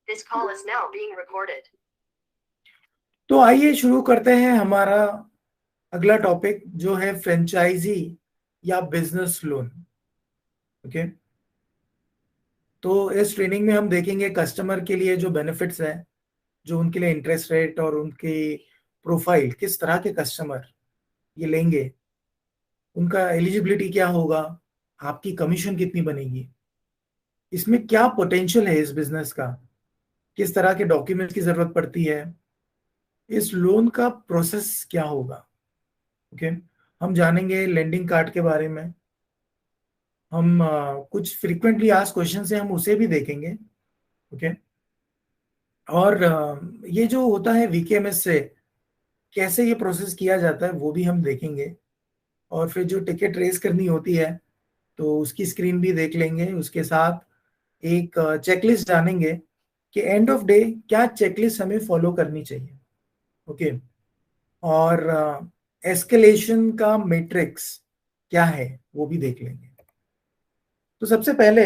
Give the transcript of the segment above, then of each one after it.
This call is now being recorded. तो आइए शुरू करते हैं हमारा अगला टॉपिक जो है फ्रेंचाइजी या बिजनेस लोन। ओके, तो इस ट्रेनिंग में हम देखेंगे कस्टमर के लिए जो बेनिफिट्स हैं, जो उनके लिए इंटरेस्ट रेट और उनकी प्रोफाइल, किस तरह के कस्टमर ये लेंगे, उनका एलिजिबिलिटी क्या होगा, आपकी कमीशन कितनी बनेगी, इसमें क्या पोटेंशियल है इस बिजनेस का, किस तरह के डॉक्यूमेंट्स की जरूरत पड़ती है, इस लोन का प्रोसेस क्या होगा। ओके, हम जानेंगे लेंडिंग कार्ड के बारे में। हम कुछ फ्रीक्वेंटली आस्क्ड क्वेश्चन से हम उसे भी देखेंगे। ओके, और ये जो होता है वीकेएमएस से कैसे ये प्रोसेस किया जाता है वो भी हम देखेंगे। और फिर जो टिकट रेस करनी होती है तो उसकी स्क्रीन भी देख लेंगे। उसके साथ एक चेकलिस्ट जानेंगे कि एंड ऑफ डे क्या चेकलिस्ट हमें फॉलो करनी चाहिए। ओके, और एस्केलेशन का मैट्रिक्स क्या है वो भी देख लेंगे। तो सबसे पहले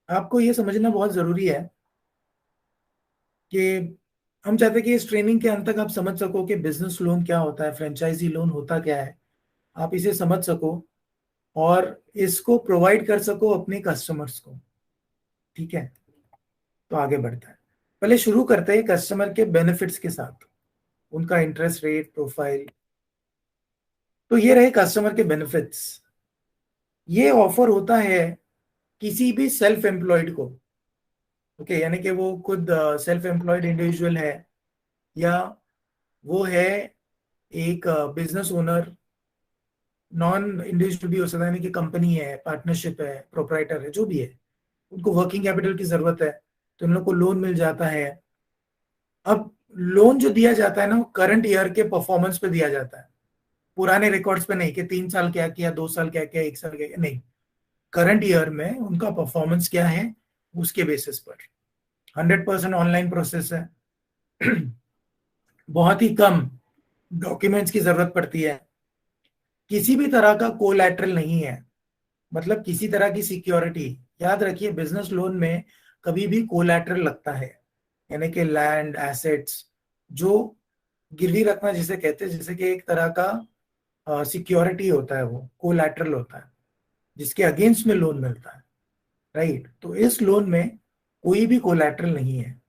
आपको ये समझना बहुत जरूरी है कि हम चाहते हैं कि इस ट्रेनिंग के अंत तक आप समझ सको कि बिजनेस लोन क्या होता है, फ्रेंचाइजी लोन होता क्या है, आप इसे समझ सको और इसको प्रोवाइड कर सको अपने कस्टमर्स को। ठीक है, तो आगे बढ़ता है। पहले शुरू करते हैं कस्टमर के बेनिफिट्स के साथ, उनका इंटरेस्ट रेट, प्रोफाइल। तो ये रहे कस्टमर के बेनिफिट्स। ये ऑफर होता है किसी भी सेल्फ एम्प्लॉयड को। ओके, यानी कि वो खुद सेल्फ एम्प्लॉयड इंडिविजुअल है या वो है एक बिजनेस ओनर, नॉन इंडिविजुअल भी हो सकता है, यानी कि कंपनी है, पार्टनरशिप है, प्रोप्राइटर है, जो भी है, उनको वर्किंग कैपिटल की जरूरत है तो इन लोग को लोन मिल जाता है। अब लोन जो दिया जाता है ना वो करंट ईयर के परफॉर्मेंस पे दिया जाता है, पुराने रिकॉर्ड्स पे नहीं कि 3 साल क्या किया, 2 साल क्या किया, 1 साल क्या किया, नहीं। करंट ईयर में उनका परफॉर्मेंस क्या है उसके बेसिस पर 100% ऑनलाइन प्रोसेस है। बहुत ही कम डॉक्यूमेंट्स की जरूरत पड़ती है, किसी भी तरह का कोलैटरल नहीं है, मतलब किसी तरह की सिक्योरिटी। याद रखिए बिजनेस लोन में कभी भी कोलैटरल लगता है, यानी कि लैंड एसेट्स जो गिरवी रखना जिसे कहते हैं, जैसे कि एक तरह का सिक्योरिटी होता है, वो कोलैटरल होता है जिसके अगेंस्ट में लोन मिलता है। राइट, तो इस लोन में कोई भी कोलैटरल नहीं है,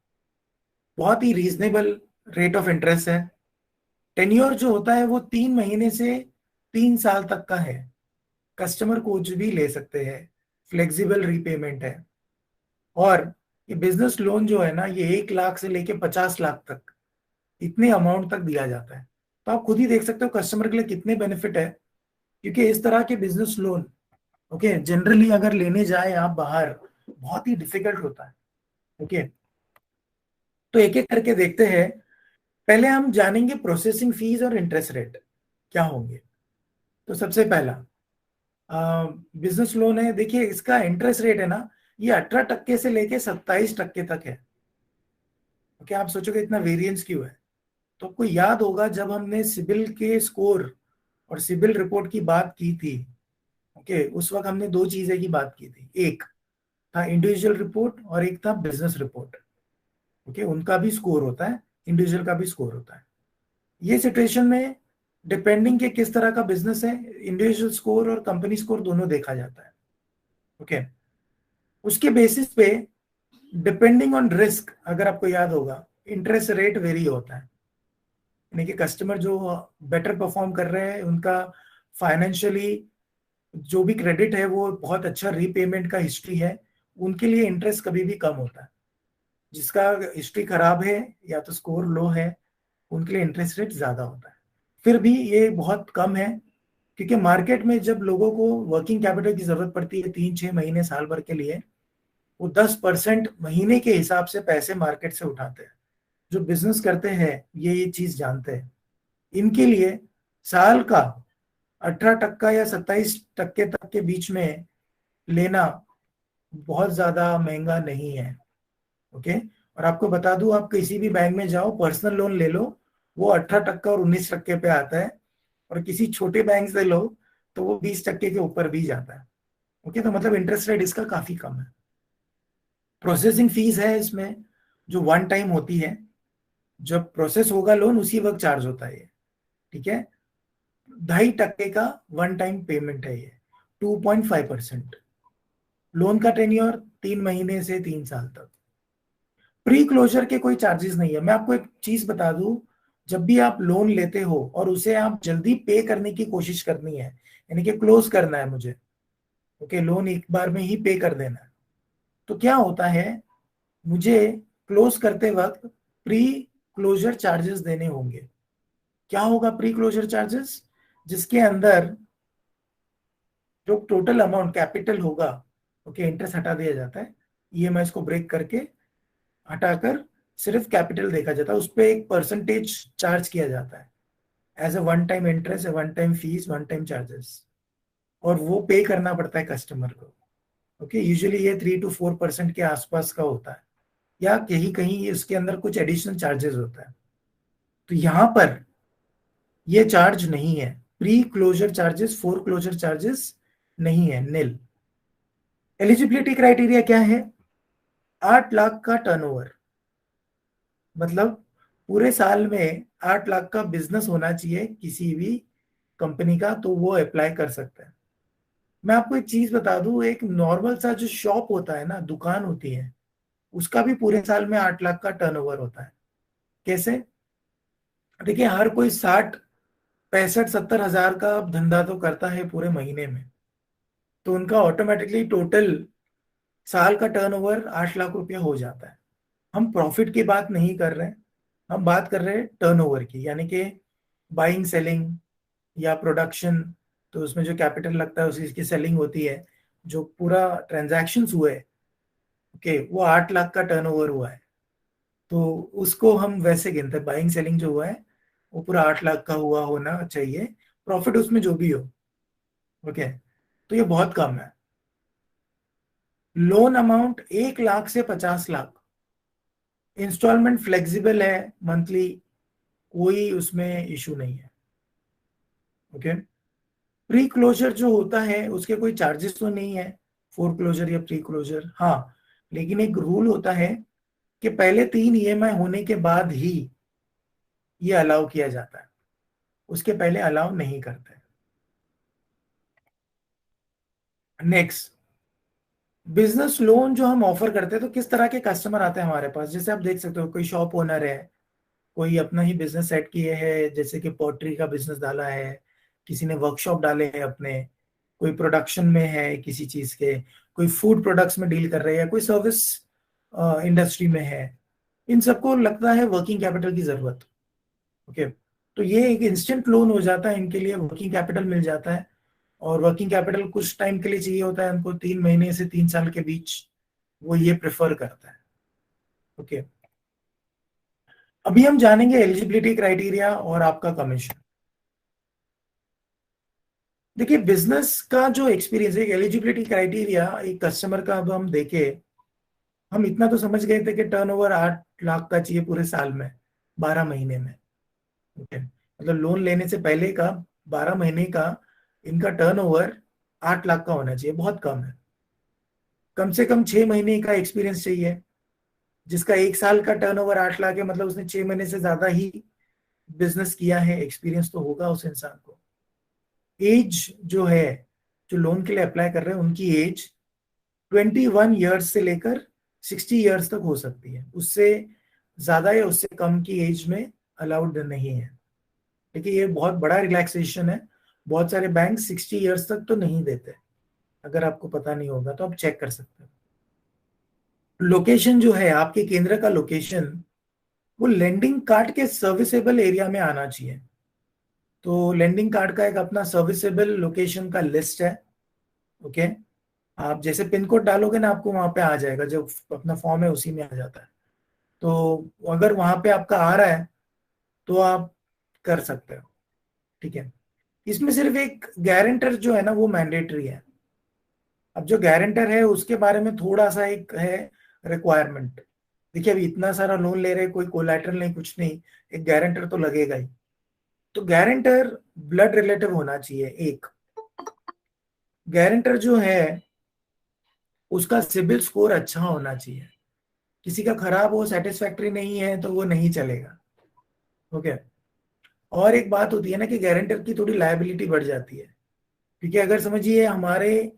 बहुत ही रीजनेबल रेट ऑफ इंटरेस्ट है। टेन्योर जो होता है वो 3 महीने से 3 साल तक का है, कस्टमर कुछ भी ले सकते हैं, फ्लेक्सिबल रीपेमेंट है। और ये बिजनेस लोन जो है ना ये 1 लाख से लेके 50 लाख तक इतने अमाउंट तक दिया जाता है। तो आप खुद ही देख सकते हो कस्टमर के लिए कितने बेनिफिट है, क्योंकि इस तरह के बिजनेस लोन ओके जनरली अगर लेने जाए आप बाहर बहुत ही डिफिकल्ट होता है। ओके, तो एक एक करके देखते हैं। पहले हम जानेंगे प्रोसेसिंग फीस और इंटरेस्ट रेट क्या होंगे। तो सबसे पहला बिजनेस लोन है, देखिए इसका इंटरेस्ट रेट है ना ये 18% से लेके 27% तक है। ओके, आप सोचोगे इतना वेरिएंस क्यों है, तो आपको याद होगा जब हमने सिबिल के स्कोर और सिबिल रिपोर्ट की बात की थी। ओके, उस वक्त हमने दो चीजें की बात की थी, एक था इंडिविजुअल रिपोर्ट और एक था बिजनेस रिपोर्ट। ओके, उनका भी स्कोर होता है, इंडिविजुअल का भी स्कोर होता है। ये सिचुएशन में डिपेंडिंग के किस तरह का बिजनेस है, इंडिविजुअल स्कोर और कंपनी स्कोर दोनों देखा जाता है। ओके, उसके बेसिस पे डिपेंडिंग ऑन रिस्क, अगर आपको याद होगा इंटरेस्ट रेट वेरी होता है, यानी कि कस्टमर जो बेटर परफॉर्म कर रहे हैं उनका फाइनेंशियली जो भी क्रेडिट है वो बहुत अच्छा रीपेमेंट का हिस्ट्री है, उनके लिए इंटरेस्ट कभी भी कम होता है। जिसका हिस्ट्री खराब है या तो स्कोर लो है उनके लिए इंटरेस्ट रेट ज्यादा होता है। फिर भी ये बहुत कम है, क्योंकि मार्केट में जब लोगों को वर्किंग कैपिटल की जरूरत पड़ती है 3-6 महीने साल भर के लिए, वो 10% महीने के हिसाब से पैसे मार्केट से उठाते हैं। जो बिजनेस करते हैं ये चीज जानते हैं, इनके लिए साल का 18% या 27% तक के बीच में लेना बहुत ज्यादा महंगा नहीं है। ओके, और आपको बता दूं आप किसी भी बैंक में जाओ पर्सनल लोन ले लो, वो 18% और 19% पे आता है, और किसी छोटे बैंक से लो तो वो 20% के ऊपर भी जाता है। ओके, तो मतलब इंटरेस्ट रेट इसका काफी कम है। प्रोसेसिंग फीस है इसमें जो वन टाइम होती है, जब प्रोसेस होगा लोन उसी वक्त चार्ज होता है ये, ठीक है। 2.5% का वन टाइम पेमेंट है ये, 2.5%। लोन का टेन्योर 3 महीने से 3 साल तक। प्री क्लोजर के कोई चार्जेस नहीं है। मैं आपको एक चीज बता दूं, जब भी आप लोन लेते हो और उसे आप जल्दी पे करने की कोशिश करनी है, यानी कि क्लोज करना है मुझे, ओके, लोन एक बार में ही पे कर देना है, तो क्या होता है, मुझे क्लोज करते वक्त प्री क्लोजर चार्जेस देने होंगे। क्या होगा प्री क्लोजर चार्जेस? जिसके अंदर जो टोटल अमाउंट कैपिटल होगा, ओके, इंटरेस्ट हटा दिया जाता है, ईएमआई को ब्रेक करके हटाकर सिर्फ कैपिटल देखा जाता है, उस पर एक परसेंटेज चार्ज किया जाता है as a one time interest, one time fees, one time charges, और वो पे करना पड़ता है कस्टमर को। ओके, यूजुअली ये 3 to 4% के आसपास का होता है, या कहीं कहीं इसके अंदर कुछ एडिशनल चार्जेस होता है। तो यहां पर ये चार्ज नहीं है, pre closure charges, foreclosure charges नहीं है, नील। एलिजिबिलिटी क्राइटेरिया क्या है? 8 लाख का टर्नओवर, मतलब पूरे साल में 8 लाख का बिजनेस होना चाहिए किसी भी कंपनी का, तो वो अप्लाई कर सकता है। मैं आपको एक चीज बता दूं, एक नॉर्मल सा जो शॉप होता है ना, दुकान होती है, उसका भी पूरे साल में 8 लाख का टर्नओवर होता है। कैसे? देखिए, हर कोई 60, 65, 70 हजार का धंधा तो करता है पूरे महीने में, तो उनका ऑटोमेटिकली टोटल साल का टर्नओवर 8 लाख रुपया हो जाता है। हम प्रॉफिट की बात नहीं कर रहे हैं, हम बात कर रहे हैं टर्नओवर की, यानी कि बाइंग सेलिंग या प्रोडक्शन, तो उसमें जो कैपिटल लगता है उसी की सेलिंग होती है, जो पूरा ट्रांजैक्शन हुए, ओके, वो 8 लाख का टर्नओवर हुआ है, तो उसको हम वैसे गिनते हैं, बाइंग सेलिंग जो हुआ है वो पूरा 8 लाख का हुआ होना चाहिए, प्रॉफिट उसमें जो भी हो, ओके। तो ये बहुत कम है। लोन अमाउंट 1 लाख से 50 लाख, इंस्टॉलमेंट फ्लेक्सिबल है, मंथली, कोई उसमें इशू नहीं है, ओके। प्री क्लोजर जो होता है उसके कोई चार्जेस तो नहीं है, फोर क्लोजर या प्री क्लोजर, हाँ, लेकिन एक रूल होता है कि पहले 3 ईएमआई होने के बाद ही ये अलाउ किया जाता है, उसके पहले अलाउ नहीं करते। नेक्स्ट, बिजनेस लोन जो हम ऑफर करते हैं, तो किस तरह के कस्टमर आते हैं हमारे पास? जैसे आप देख सकते हो, कोई शॉप ओनर है, कोई अपना ही बिजनेस सेट किए है, जैसे कि पोल्ट्री का बिजनेस डाला है, किसी ने वर्कशॉप डाले हैं अपने, कोई प्रोडक्शन में है किसी चीज के, कोई फूड प्रोडक्ट्स में डील कर रहे हैं, कोई सर्विस इंडस्ट्री में है, इन सबको लगता है वर्किंग कैपिटल की जरूरत, ओके। तो ये एक इंस्टेंट लोन हो जाता है इनके लिए, वर्किंग कैपिटल मिल जाता है, और वर्किंग कैपिटल कुछ टाइम के लिए चाहिए होता है उनको, 3 महीने से 3 साल के बीच, वो ये प्रेफर करता है, ओके। अभी हम जानेंगे एलिजिबिलिटी क्राइटेरिया और आपका कमीशन। देखिए, बिजनेस का जो एक्सपीरियंस है, एलिजिबिलिटी क्राइटेरिया एक कस्टमर का, अब हम देखे, हम इतना तो समझ गए थे कि टर्नओवर 8 लाख का चाहिए पूरे साल में, 12 महीने में, ओके, मतलब लोन लेने से पहले का 12 महीने का इनका टर्नओवर 8 लाख का होना चाहिए, बहुत कम है। कम से कम 6 महीने का एक्सपीरियंस चाहिए। जिसका 1 साल का टर्नओवर 8 लाख है, मतलब उसने 6 महीने से ज्यादा ही बिजनेस किया है, एक्सपीरियंस तो होगा उस इंसान को। एज जो है, जो लोन के लिए अप्लाई कर रहे हैं, उनकी एज 21 ईयर्स से लेकर 60 ईयर्स तक हो सकती है, उससे ज्यादा या उससे कम की एज में अलाउड नहीं है। देखिए, ये बहुत बड़ा रिलैक्सेशन है, बहुत सारे बैंक 60 ईयर्स तक तो नहीं देते, अगर आपको पता नहीं होगा तो आप चेक कर सकते हो। लोकेशन जो है, आपके केंद्र का लोकेशन, वो लेंडिंग कार्ड के सर्विसेबल एरिया में आना चाहिए। तो लेंडिंग कार्ड का एक अपना सर्विसेबल लोकेशन का लिस्ट है, ओके। आप जैसे पिन कोड डालोगे ना, आपको वहां पे आ जाएगा, जो अपना फॉर्म है उसी में आ जाता है। तो अगर वहां पे आपका आ रहा है तो आप कर सकते हो, ठीक है। इसमें सिर्फ एक गारंटर जो है ना, वो मैंडेटरी है। अब जो गारंटर है उसके बारे में थोड़ा सा एक है रिक्वायरमेंट। देखिए, अभी इतना सारा लोन ले रहे, कोई कोलैटरल नहीं, कुछ नहीं, एक गारंटर तो लगेगा ही। तो गारंटर ब्लड रिलेटिव होना चाहिए एक। गारंटर जो है उसका सिबिल स्कोर अच्छा होना चाहिए, किसी का खराब हो, सेटिस्फैक्टरी नहीं है तो वो नहीं चलेगा। ओके। और एक बात होती है ना कि गारंटर की थोड़ी लायबिलिटी बढ़ जाती है, क्योंकि अगर समझिए हमारे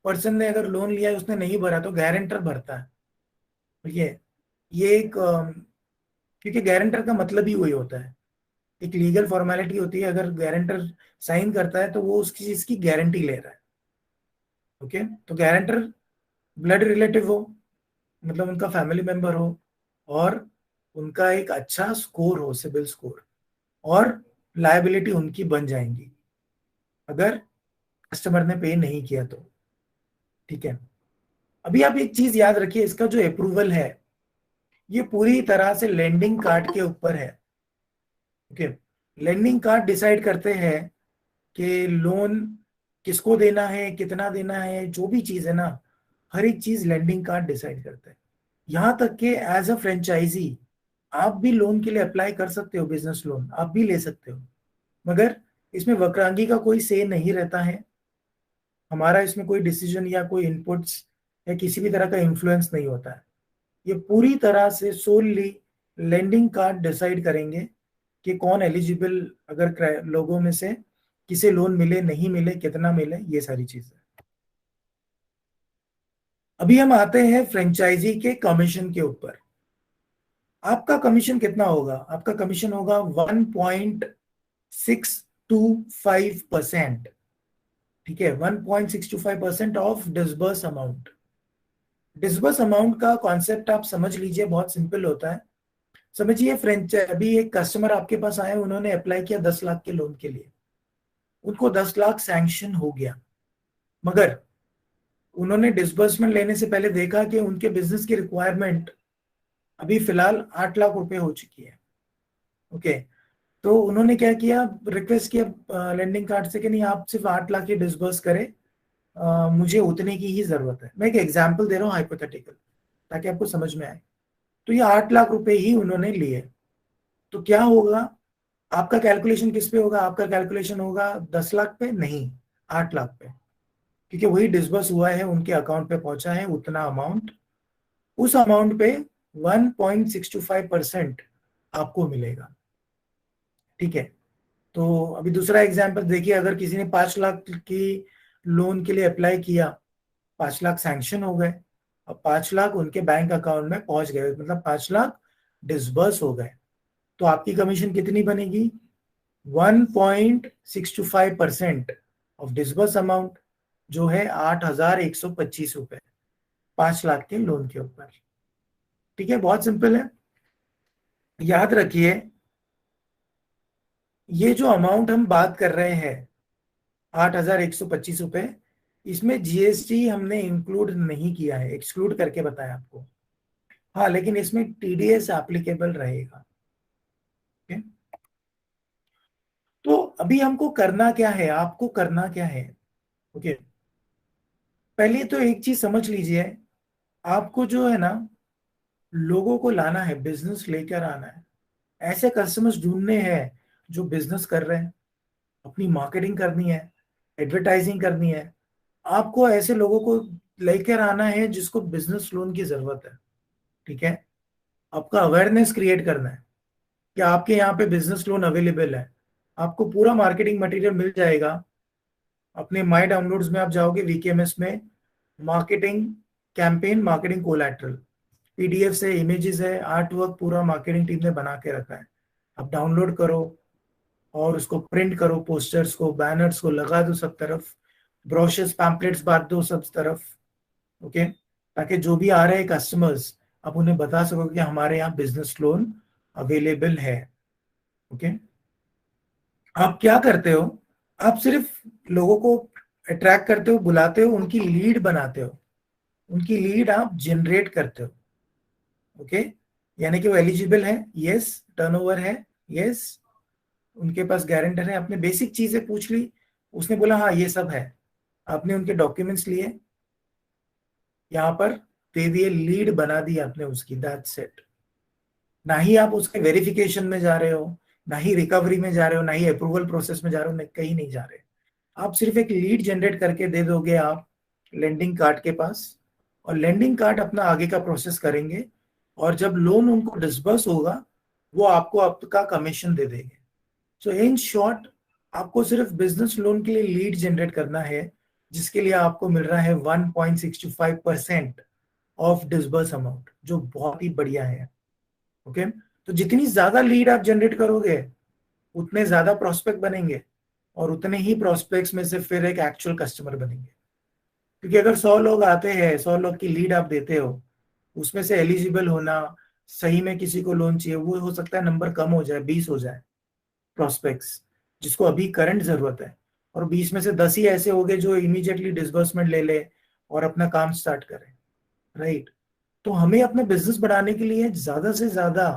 पर्सन ने अगर लोन लिया है, उसने नहीं भरा तो गारंटर भरता है। ठीक है। ये एक क्योंकि गारंटर का मतलब ही वही होता है, एक लीगल फॉर्मेलिटी होती है। अगर गारंटर साइन करता है तो वो उसकी चीज की गारंटी ले रहा है। ओके। तो गारंटर ब्लड रिलेटिव हो, मतलब उनका फैमिली मेंबर हो, और उनका एक अच्छा स्कोर हो, सिबिल स्कोर, और लायबिलिटी उनकी बन जाएंगी अगर कस्टमर ने पे नहीं किया तो। ठीक है। अभी आप एक चीज याद रखिए, इसका जो अप्रूवल है ये पूरी तरह से लेंडिंग कार्ड के ऊपर है। ओके। लेंडिंग कार्ड डिसाइड करते हैं कि लोन किसको देना है, कितना देना है, जो भी चीज है ना, हर एक चीज लेंडिंग कार्ड डिसाइड करता है। यहां तक कि एज अ फ्रेंचाइजी आप भी लोन के लिए अप्लाई कर सकते हो, बिजनेस लोन आप भी ले सकते हो, मगर इसमें वक्रांगी का कोई से नहीं रहता है। हमारा इसमें कोई डिसीजन या कोई इनपुट्स या किसी भी तरह का इन्फ्लुएंस नहीं होता है। ये पूरी तरह से सोलली लेंडिंग कार्ड डिसाइड करेंगे कि कौन एलिजिबल, अगर लोगों में से किसे लोन मिले नहीं मिले, कितना मिले, ये सारी चीजें। अभी हम आते हैं फ्रेंचाइजी के कमीशन के ऊपर। आपका कमीशन कितना होगा? आपका कमीशन होगा 1.625%। ठीक है, 1.625% of disburse amount. Disburse amount का कॉन्सेप्ट आप समझ लीजिए, बहुत सिंपल होता है। समझिए फ्रेंच, अभी एक कस्टमर आपके पास आए, उन्होंने अप्लाई किया 10 लाख के लोन के लिए, उनको 10 लाख सैंक्शन हो गया, मगर उन्होंने डिसबर्समेंट लेने से पहले देखा कि उनके बिजनेस की रिक्वायरमेंट अभी फिलहाल 8 लाख रुपए हो चुकी है। ओके। तो उन्होंने क्या किया, रिक्वेस्ट किया लेंडिंग कार्ड से कि नहीं, आप सिर्फ 8 लाख ही डिसबर्स करें, मुझे उतने की ही जरूरत है। मैं एक एग्जाम्पल दे रहा हूँ हाइपोथेटिकल, ताकि आपको समझ में आए। तो ये 8 लाख रुपए ही उन्होंने लिए। तो क्या होगा, आपका कैलकुलेशन किस पे होगा? आपका कैलकुलेशन होगा 10 लाख पे नहीं, 8 लाख पे, क्योंकि वही डिसबर्स हुआ है, उनके अकाउंट पे पहुंचा है उतना अमाउंट। उस अमाउंट पे 1.625% आपको मिलेगा। ठीक है। तो अभी दूसरा एग्जांपल देखिए, अगर किसी ने 5 लाख की लोन के लिए अप्लाई किया, 5 लाख सैंक्शन हो गए, अब 5 लाख उनके बैंक अकाउंट में पहुंच गए, मतलब 5 लाख डिसबर्स हो गए, तो आपकी कमीशन कितनी बनेगी? 1.625% ऑफ डिसबर्स अमाउंट, जो है 8,125 रुपए, 5 लाख के लोन के ऊपर। ठीक है, बहुत सिंपल है। याद रखिए, ये जो अमाउंट हम बात कर रहे हैं 8,125 रुपए, इसमें जीएसटी हमने इंक्लूड नहीं किया है, एक्सक्लूड करके बताया आपको। हाँ, लेकिन इसमें टीडीएस एप्लीकेबल रहेगा। ओके। तो अभी हमको करना क्या है, आपको करना क्या है? ओके। पहले तो एक चीज समझ लीजिए, आपको जो है ना, लोगों को लाना है, बिजनेस लेकर आना है, ऐसे कस्टमर्स ढूंढने हैं जो बिजनेस कर रहे हैं, अपनी मार्केटिंग करनी है, एडवर्टाइजिंग करनी है। आपको ऐसे लोगों को लेकर आना है जिसको बिजनेस लोन की जरूरत है। ठीक है। आपका अवेयरनेस क्रिएट करना है कि आपके यहाँ पे बिजनेस लोन अवेलेबल है। आपको पूरा मार्केटिंग मटेरियल मिल जाएगा। अपने माई डाउनलोड्स में आप जाओगे, वीकेएमएस में, marketing campaign, marketing collateral, PDF से इमेजेस है, आर्ट वर्क पूरा मार्केटिंग टीम ने बना के रखा है। आप डाउनलोड करो और उसको प्रिंट करो, पोस्टर्स को, बैनर्स को लगा दो सब तरफ, ब्रोशर्स पैम्पलेट्स बांट दो सब तरफ। ओके। ताकि जो भी आ रहे हैं कस्टमर्स, आप उन्हें बता सको कि हमारे यहाँ बिजनेस लोन अवेलेबल है। ओके। आप क्या करते हो, आप सिर्फ लोगों को अट्रैक्ट करते हो, बुलाते हो, उनकी लीड बनाते हो, उनकी लीड आप जनरेट करते हो। ओके। यानी कि वो एलिजिबल है, यस, टर्नओवर है, यस, उनके पास गारंटर है, आपने बेसिक चीजें पूछ ली, उसने बोला हाँ ये सब है, आपने उनके डॉक्यूमेंट्स लिए, यहाँ पर दे दिए, लीड बना दी आपने उसकी, दैट्स इट। ना ही आप उसके वेरिफिकेशन में जा रहे हो, ना ही रिकवरी में जा रहे हो, ना ही अप्रूवल प्रोसेस में जा रहे हो, कहीं नहीं जा रहे। आप सिर्फ एक लीड जनरेट करके दे दोगे आप लेंडिंग कार्ड के पास, और लेंडिंग कार्ड अपना आगे का प्रोसेस करेंगे। और जब लोन उनको डिसबर्स होगा वो आपको आपका कमीशन दे देंगे। सो इन शॉर्ट, आपको सिर्फ बिजनेस लोन के लिए लीड जनरेट करना है, जिसके लिए आपको मिल रहा है 1.65% ऑफ डिसबर्स अमाउंट, जो बहुत ही बढ़िया है। ओके, तो जितनी ज्यादा लीड आप जनरेट करोगे उतने ज्यादा प्रोस्पेक्ट बनेंगे, और उतने ही प्रोस्पेक्ट्स में से फिर एक एक्चुअल कस्टमर बनेंगे। क्योंकि अगर 100 लोग आते हैं, 100 लोग की लीड आप देते हो, उसमें से एलिजिबल होना, सही में किसी को लोन चाहिए, वो हो सकता है नंबर कम हो जाए, 20 हो जाए प्रोस्पेक्ट्स जिसको अभी करंट जरूरत है, और 20 में से 10 ही ऐसे हो गए जो इमीडिएटली डिसबर्समेंट ले ले और अपना काम स्टार्ट करें। राइट, तो हमें अपना बिजनेस बढ़ाने के लिए ज्यादा से ज्यादा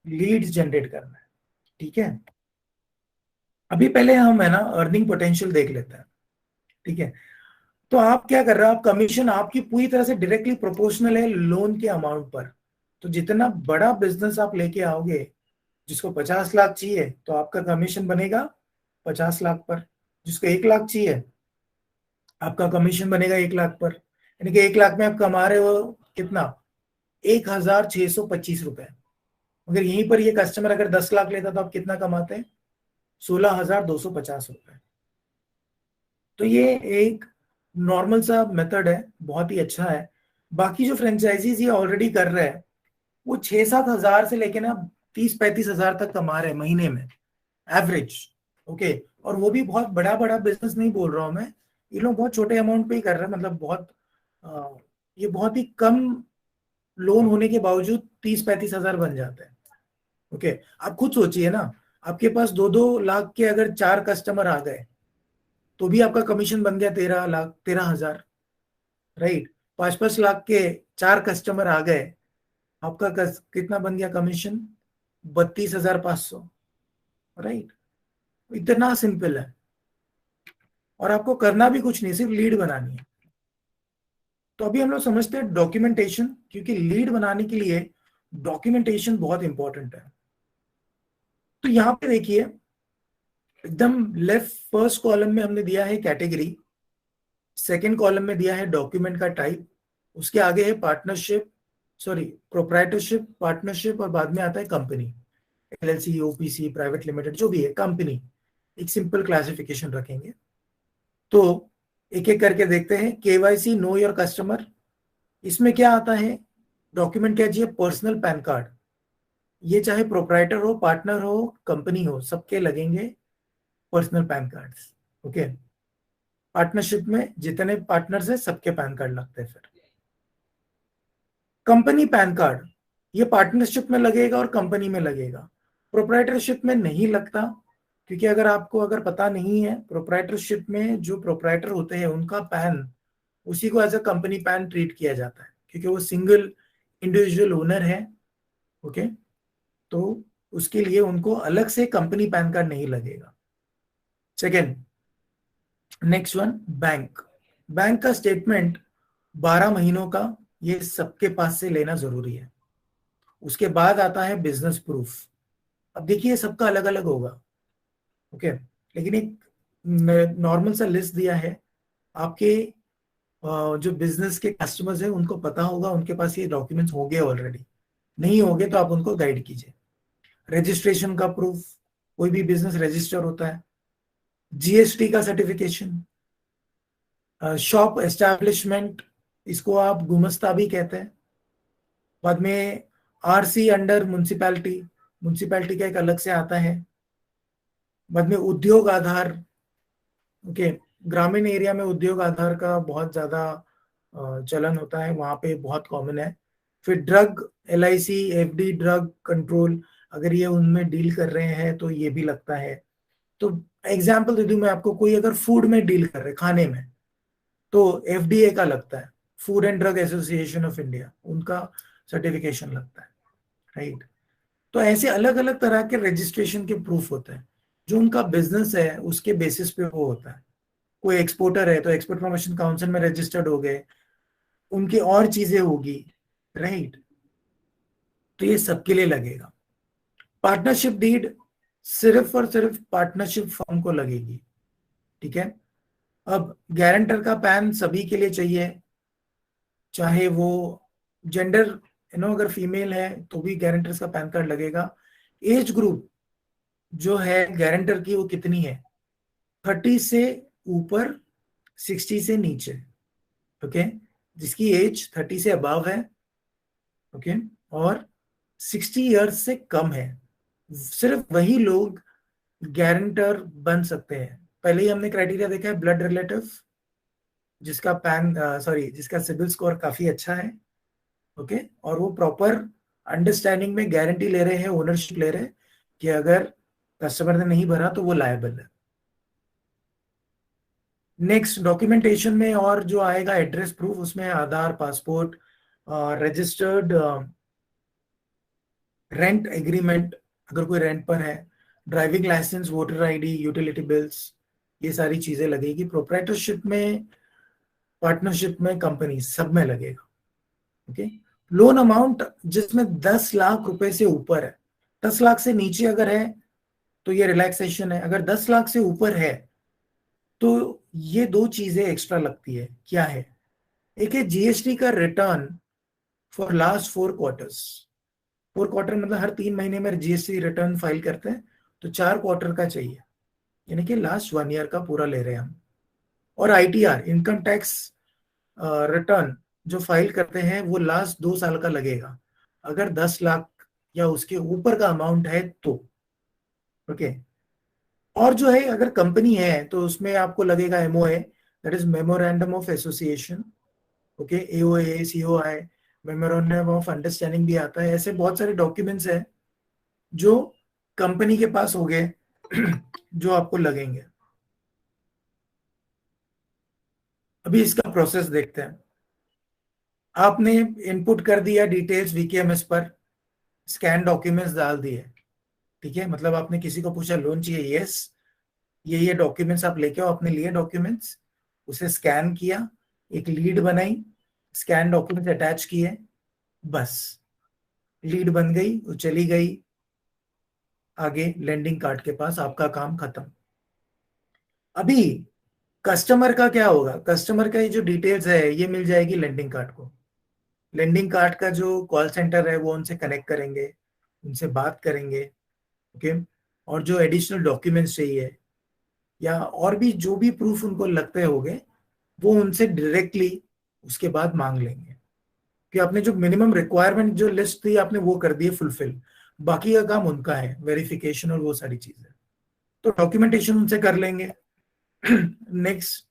लीड्स जनरेट करना है। ठीक है, अभी पहले हम है ना अर्निंग पोटेंशियल देख लेते हैं। ठीक है, तो आप क्या कर रहे हो, आप कमीशन आपकी पूरी तरह से डायरेक्टली प्रोपोर्शनल है लोन के अमाउंट पर। तो जितना बड़ा बिजनेस आप लेके आओगे, जिसको 50 लाख चाहिए तो आपका कमीशन बनेगा 50 लाख पर, जिसको 1 लाख चाहिए आपका कमीशन बनेगा 1 लाख पर। यानी कि 1 लाख में आप कमा रहे हो कितना, 1,625 रुपए। मगर यहीं पर ये कस्टमर अगर 10 लाख लेता तो आप कितना कमाते हैं, 16,250 रुपए। तो ये एक नॉर्मल सा मेथड है, बहुत ही अच्छा है। बाकी जो फ्रेंचाइजीज ये ऑलरेडी कर रहे हैं वो 6-7 हजार से लेके ना 30-35 हजार तक कमा रहे हैं महीने में, एवरेज। ओके, और वो भी बहुत बड़ा बड़ा बिजनेस नहीं बोल रहा हूं मैं, ये लोग बहुत छोटे अमाउंट पे ही कर रहे हैं, मतलब बहुत ये बहुत ही कम लोन होने के बावजूद 30-35 हजार बन जाते हैं। ओके, आप खुद सोचिए ना, आपके पास 2-2 लाख के अगर 4 कस्टमर आ गए तो भी आपका कमीशन बन गया 13 लाख, 13 हजार। राइट, 5-5 लाख के 4 कस्टमर आ गए, आपका कितना बन गया कमीशन, 32,500। राइट, इतना सिंपल है, और आपको करना भी कुछ नहीं, सिर्फ लीड बनानी है। तो अभी हम लोग समझते हैं डॉक्यूमेंटेशन, क्योंकि लीड बनाने के लिए डॉक्यूमेंटेशन बहुत इंपॉर्टेंट है। तो यहां पे देखिए, एकदम लेफ्ट फर्स्ट कॉलम में हमने दिया है कैटेगरी, सेकंड कॉलम में दिया है डॉक्यूमेंट का टाइप, उसके आगे है पार्टनरशिप, सॉरी प्रोप्राइटरशिप, पार्टनरशिप, और बाद में आता है company, LLC, OPC, private limited, जो भी है कंपनी। एक सिंपल क्लासिफिकेशन रखेंगे। तो एक एक करके देखते हैं। केवाईसी, नो योर कस्टमर, इसमें क्या आता है, डॉक्यूमेंट क्या चाहिए, पर्सनल पैन कार्ड। ये चाहे प्रोप्राइटर हो, पार्टनर हो, कंपनी हो, सबके लगेंगे personal pan cards. Okay, partnership में जितने पार्टनर्स हैं सबके पैन कार्ड लगते हैं। फिर कंपनी पैन कार्ड, ये पार्टनरशिप में लगेगा और कंपनी में लगेगा, प्रोप्राइटरशिप में नहीं लगता। क्योंकि अगर आपको अगर पता नहीं है, प्रोप्राइटरशिप में जो प्रोप्राइटर होते हैं उनका पैन, उसी को as a company PAN treat किया जाता है, क्योंकि वो सिंगल इंडिविजुअल ओनर है। ओके, तो उसके लिए उनको अलग से कंपनी पैन कार्ड नहीं लगेगा। Second, next one, bank. Bank का स्टेटमेंट 12 महीनों का, ये सबके पास से लेना जरूरी है। उसके बाद आता है बिजनेस प्रूफ। अब देखिए सबका अलग अलग होगा। ओके, लेकिन एक नॉर्मल सा लिस्ट दिया है। आपके जो बिजनेस के कस्टमर्स हैं उनको पता होगा, उनके पास ये डॉक्यूमेंट्स होंगे ऑलरेडी, नहीं होंगे तो आप उनको गाइड कीजिए। रजिस्ट्रेशन का प्रूफ, कोई भी बिजनेस रजिस्टर होता है। जीएसटी का सर्टिफिकेशन, शॉप एस्टैब्लिशमेंट, इसको आप गुमस्ता भी कहते हैं। बाद में आरसी अंडर म्युनिसिपैलिटी, म्युनिसिपैलिटी का एक अलग से आता है। बाद में उद्योग आधार। ओके, ग्रामीण एरिया में उद्योग आधार का बहुत ज्यादा चलन होता है, वहां पे बहुत कॉमन है। फिर drug, LIC, FD, drug control, अगर ये उनमें डील कर रहे हैं तो ये भी लगता है। तो एग्जाम्पल दे दूं मैं आपको, कोई अगर फूड में डील कर रहे, खाने में, तो एफडीए का लगता है, food and drug association of India, उनका सर्टिफिकेशन लगता है। राइट, तो ऐसे अलग अलग तरह के रजिस्ट्रेशन के प्रूफ होते हैं, जो उनका बिजनेस है उसके बेसिस पे वो होता है। कोई एक्सपोर्टर है तो एक्सपोर्ट प्रमोशन काउंसिल में रजिस्टर्ड हो गए, उनकी और चीजें होगी। राइट, तो ये सबके लिए लगेगा। पार्टनरशिप डीड सिर्फ और सिर्फ पार्टनरशिप फर्म को लगेगी। ठीक है, अब गारंटर का पैन सभी के लिए चाहिए, चाहे वो जेंडर अगर फीमेल है तो भी गारंटर्स का पैन कार्ड लगेगा। एज ग्रुप जो है गारंटर की वो कितनी है, 30 से ऊपर, 60 से नीचे। ओके, जिसकी एज 30 से अबव है, ओके, और 60 ईयर्स से कम है, सिर्फ वही लोग गारंटर बन सकते हैं। पहले ही हमने क्राइटेरिया देखा है, ब्लड रिलेटिव, जिसका जिसका सिबिल स्कोर काफी अच्छा है, ओके, और वो प्रॉपर अंडरस्टैंडिंग में गारंटी ले रहे हैं, ओनरशिप ले रहे हैं कि अगर कस्टमर ने नहीं भरा तो वो लायबल है। नेक्स्ट डॉक्यूमेंटेशन में और जो आएगा एड्रेस प्रूफ, उसमें Aadhaar, passport, registered rent agreement अगर कोई रेंट पर है, driving licence, voter ID, utility bills, ये सारी चीजें लगेगी। प्रोप्राइटरशिप में, पार्टनरशिप में, कंपनी सब में लगेगा। ओके, लोन अमाउंट जिसमें 10 लाख रुपए से ऊपर है, 10 लाख से नीचे अगर है तो ये रिलैक्सेशन है, अगर 10 लाख से ऊपर है तो ये दो चीजें एक्स्ट्रा लगती है। क्या है? एक है जीएसटी का return for last 4 quarters. 4 quarter मतलब हर 3 महीने में जीएसटी रिटर्न फाइल करते हैं, तो 4 क्वार्टर का चाहिए, यानी कि लास्ट 1 ईयर का पूरा ले रहे हैं हम। और आईटीआर, इनकम टैक्स रिटर्न जो फाइल करते हैं वो लास्ट 2 साल का लगेगा, अगर 10 लाख या उसके ऊपर का अमाउंट है तो। ओके, और जो है अगर कंपनी है तो उसमें आपको लगेगा MOA, that is memorandum of association. Okay, AOA, COI, memorandum of understanding भी आता है। ऐसे बहुत सारे डॉक्यूमेंट्स हैं जो कंपनी के पास हो गए जो आपको लगेंगे। अभी इसका प्रोसेस देखते हैं। आपने इनपुट कर दिया डिटेल्स वीकेएमएस पर, स्कैन डॉक्यूमेंट्स डाल दिए, ठीक है, मतलब आपने किसी को पूछा लोन चाहिए, यस, ये डॉक्यूमेंट्स आप लेके आओ, आपने लिए डॉक्यूमेंट्स, उसे स्कैन किया, एक लीड बनाई, स्कैन डॉक्यूमेंट्स अटैच किए, बस लीड बन गई, वो चली गई आगे लेंडिंग कार्ड के पास, आपका काम खत्म। अभी कस्टमर का क्या होगा? कस्टमर का ये जो डिटेल्स है ये मिल जाएगी लेंडिंग कार्ड को। लेंडिंग कार्ड का जो कॉल सेंटर है वो उनसे कनेक्ट करेंगे, उनसे बात करेंगे, ओके, और जो एडिशनल डॉक्यूमेंट्स चाहिए या और भी जो भी प्रूफ उनको लगते होंगे वो उनसे डायरेक्टली उसके बाद मांग लेंगे, कि आपने जो मिनिमम रिक्वायरमेंट जो लिस्ट थी आपने वो कर दी फुलफिल, बाकी का काम उनका है, वेरिफिकेशन और वो सारी चीजें, तो डॉक्यूमेंटेशन उनसे कर लेंगे। नेक्स्ट,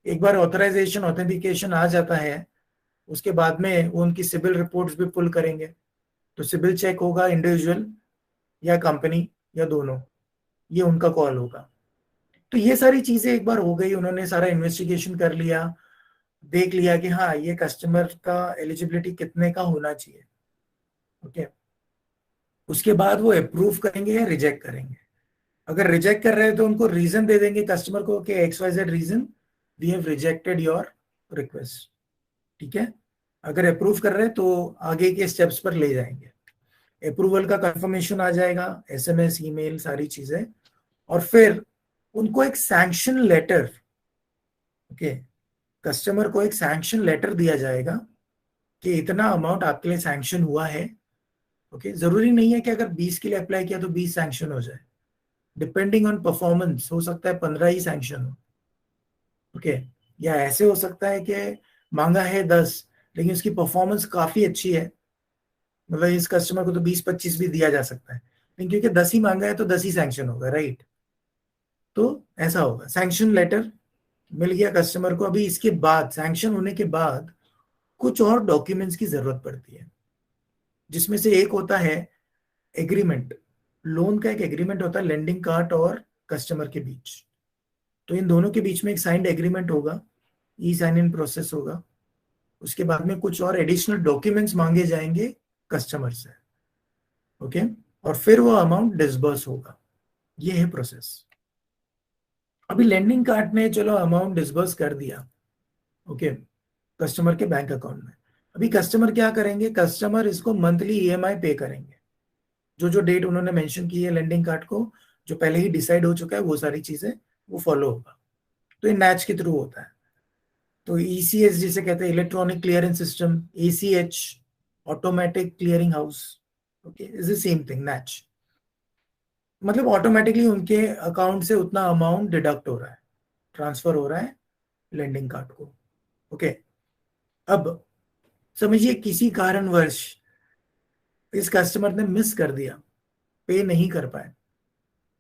एक बार ऑथराइजेशन ऑथेंटिकेशन आ जाता है, उसके बाद में वो उनकी सिबिल रिपोर्ट्स भी पुल करेंगे, तो सिबिल चेक होगा इंडिविजुअल या कंपनी या दोनों, ये उनका कॉल होगा। तो ये सारी चीजें एक बार हो गई, उन्होंने सारा इन्वेस्टिगेशन कर लिया, देख लिया कि हाँ ये कस्टमर का एलिजिबिलिटी कितने का होना चाहिए, ओके, उसके बाद वो अप्रूव करेंगे या रिजेक्ट करेंगे। अगर रिजेक्ट कर रहे हैं तो उनको रीजन दे देंगे कस्टमर को कि XYZ reason, we have rejected your request, ठीक है। अगर अप्रूव कर रहे हैं तो आगे के स्टेप्स पर ले जाएंगे, अप्रूवल का कंफर्मेशन आ जाएगा, SMS, ईमेल, सारी चीजें, और फिर उनको एक सैंक्शन लेटर, ओके, कस्टमर को एक सैंक्शन लेटर दिया जाएगा कि इतना अमाउंट आपके लिए सैंक्शन हुआ है, ओके। जरूरी नहीं है कि अगर 20 के लिए अप्लाई किया तो 20 सैंक्शन हो जाए, डिपेंडिंग ऑन परफॉर्मेंस हो सकता है 15 ही सैंक्शन हो, ओके, या ऐसे हो सकता है कि मांगा है 10 लेकिन उसकी परफॉर्मेंस काफी अच्छी है, मतलब इस कस्टमर को तो 20-25 भी दिया जा सकता है, लेकिन क्योंकि 10 ही मांगा है तो 10 ही सैंक्शन होगा, राइट। तो ऐसा होगा, सैंक्शन लेटर मिल गया कस्टमर को। अभी इसके बाद, सैंक्शन होने के बाद कुछ और डॉक्यूमेंट्स की जरूरत पड़ती है, जिसमें से एक होता है एग्रीमेंट। लोन का एक एग्रीमेंट होता है लेंडिंग कार्ड और कस्टमर के बीच, तो इन दोनों के बीच में एक साइंड एग्रीमेंट होगा, ई साइन इन प्रोसेस होगा। उसके बाद में कुछ और एडिशनल डॉक्यूमेंट्स मांगे जाएंगे कस्टमर से, ओके, और फिर वो अमाउंट डिसबर्स होगा। ये है प्रोसेस। अभी लेंडिंग कार्ड ने चलो अमाउंट डिसबर्स कर दिया, ओके, कस्टमर के बैंक अकाउंट में। अभी कस्टमर क्या करेंगे? कस्टमर इसको मंथली EMI पे करेंगे, जो जो डेट उन्होंने मेंशन की है लेंडिंग कार्ड को, जो पहले ही डिसाइड हो चुका है, वो सारी चीजें वो फॉलो होगा। तो ये नैच के थ्रू होता है। तो ECS जिसे कहते हैं, electronic clearance system, ACH, automatic clearing house, okay, is the same thing match, मतलब ऑटोमेटिकली उनके अकाउंट से उतना अमाउंट डिडक्ट हो रहा है, ट्रांसफर हो रहा है लेंडिंग कार्ड को, ओके। अब समझिए किसी कारणवश इस कस्टमर ने मिस कर दिया, पे नहीं कर पाए।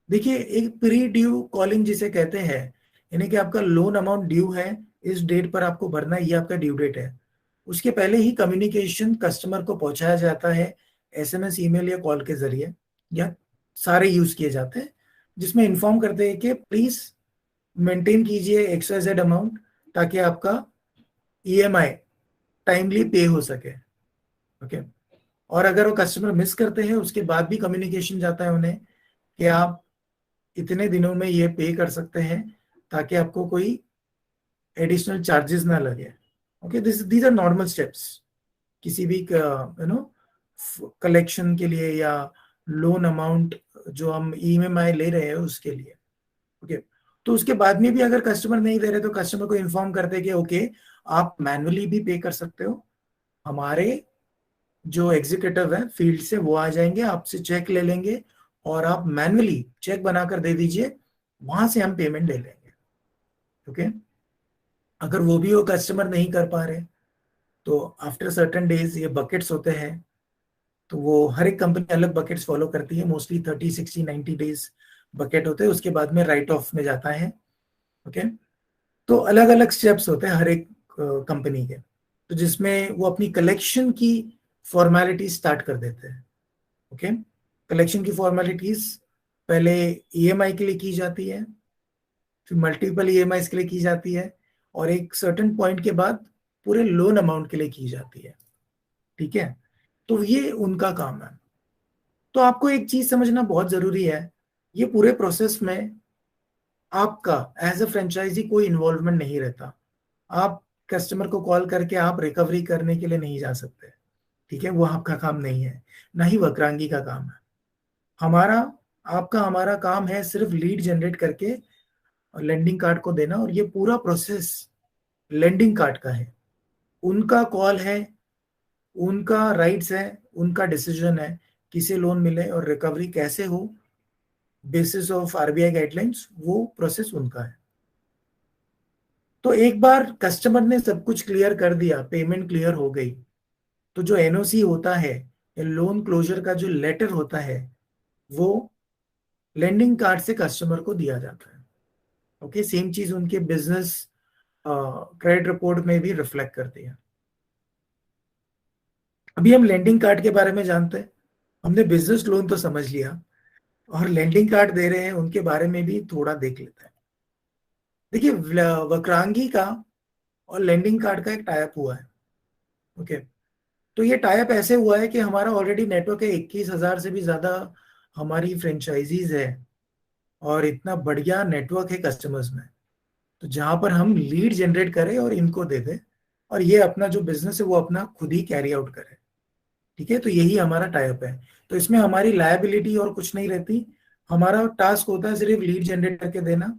देखिए एक प्री ड्यू कॉलिंग जिसे कहते हैं, यानी कि आपका लोन अमाउंट ड्यू है, इस डेट पर आपको भरना, ये आपका ड्यू डेट है, उसके पहले ही कम्युनिकेशन कस्टमर को पहुंचाया जाता है एसएमएस, ईमेल या कॉल के जरिए, या सारे यूज किए जाते हैं, जिसमें इन्फॉर्म करते हैं कि प्लीज मेंटेन कीजिए XYZ अमाउंट, ताकि आपका ईएमआई टाइमली पे हो सके, ओके। और अगर वो कस्टमर मिस करते हैं, उसके बाद भी कम्युनिकेशन जाता है उन्हें कि आप इतने दिनों में ये पे कर सकते हैं, ताकि आपको कोई एडिशनल चार्जेस ना लगे, okay. These are normal steps किसी भी कलेक्शन के लिए या लोन अमाउंट जो हम ईएमआई ले रहे हैं उसके लिए, ओके। तो उसके बाद में भी अगर कस्टमर नहीं दे रहे तो कस्टमर को इन्फॉर्म करते कि ओके आप मैनुअली भी पे कर सकते हो, हमारे जो एग्जीक्यूटिव है फील्ड से वो आ जाएंगे, आपसे चेक ले लेंगे और आप मैनुअली चेक बनाकर दे दीजिए, वहां से हम पेमेंट ले लेंगे, ओके। अगर वो भी वो कस्टमर नहीं कर पा रहे तो आफ्टर सर्टेन डेज ये बकेट्स होते हैं, तो वो हर एक कंपनी अलग बकेट्स फॉलो करती है, मोस्टली 30, 60, 90 डेज बकेट होते हैं, उसके बाद में राइट ऑफ में जाता है, ओके। तो अलग अलग स्टेप्स होते हैं हर एक कंपनी के, तो जिसमें वो अपनी कलेक्शन की फॉर्मेलिटी स्टार्ट कर देते हैं, ओके। कलेक्शन की फॉर्मेलिटीज पहले ईएमआई के लिए की जाती है, फिर मल्टीपल ईएमआई के लिए की जाती है, और एक सर्टेन पॉइंट के बाद पूरे लोन अमाउंट के लिए की जाती है, ठीक है। तो ये उनका काम है। तो आपको एक चीज समझना बहुत जरूरी है, ये पूरे प्रोसेस में आपका एज अ फ्रेंचाइजी कोई इन्वॉल्वमेंट नहीं रहता, आप कस्टमर को कॉल करके आप रिकवरी करने के लिए नहीं जा सकते, ठीक है, वो आपका काम नहीं है, ना ही वक्रांगी का काम है। हमारा आपका हमारा काम है सिर्फ लीड जनरेट करके लेंडिंग कार्ड को देना, और ये पूरा प्रोसेस लेंडिंग कार्ड का है, उनका कॉल है, उनका राइट्स है, उनका डिसीजन है किसे लोन मिले और रिकवरी कैसे हो बेसिस ऑफ आरबीआई गाइडलाइंस, वो प्रोसेस उनका है। तो एक बार कस्टमर ने सब कुछ क्लियर कर दिया, पेमेंट क्लियर हो गई, तो जो एनओसी होता है, लोन क्लोजर का जो लेटर होता है, वो लेंडिंग कार्ड से कस्टमर को दिया जाता है, ओके। सेम चीज उनके बिजनेस क्रेडिट रिपोर्ट में भी रिफ्लेक्ट करती है। अभी हम लेंडिंग कार्ड के बारे में जानते हैं, हमने बिजनेस लोन तो समझ लिया, और लेंडिंग कार्ड दे रहे हैं उनके बारे में भी थोड़ा देख लेते हैं। देखिए वक्रांगी का और लेंडिंग कार्ड का एक टाइप हुआ है, ओके। तो ये टाइप ऐसे हुआ है कि हमारा ऑलरेडी नेटवर्क है, 21,000 से भी ज्यादा हमारी फ्रेंचाइजीज है, और इतना बढ़िया नेटवर्क है कस्टमर्स में, तो जहां पर हम लीड जनरेट करें और इनको दे दें, और ये अपना जो बिजनेस है वो अपना खुद ही कैरी आउट करे, ठीक है। तो यही हमारा टाइप है, तो इसमें हमारी लायबिलिटी और कुछ नहीं रहती, हमारा टास्क होता है सिर्फ लीड जनरेट करके देना,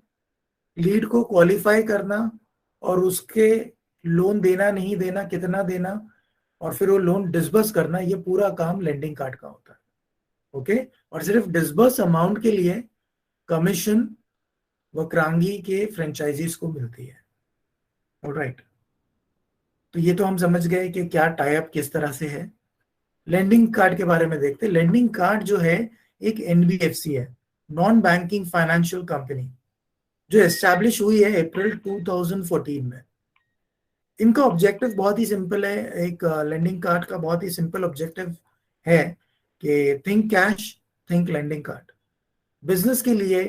लीड को क्वालिफाई करना, और उसके लोन देना नहीं देना, कितना देना, और फिर वो लोन डिसबर्स करना, ये पूरा काम लेंडिंग कार्ड का होता है, ओके। और सिर्फ डिसबर्स अमाउंट के लिए कमीशन वक्रांगी के फ्रेंचाइजीज को मिलती है, ऑलराइट। तो ये तो हम समझ गए कि क्या टाइप किस तरह से है। लेंडिंग कार्ड के बारे में देखते हैं। लेंडिंग कार्ड जो है एक एनबीएफसी है, नॉन बैंकिंग फाइनेंशियल कंपनी, जो एस्टैब्लिश हुई है अप्रैल 2014 में। इनका ऑब्जेक्टिव बहुत ही सिंपल है, एक लेंडिंग कार्ड का बहुत ही सिंपल ऑब्जेक्टिव है कि think cash, think lending card. Business के लिए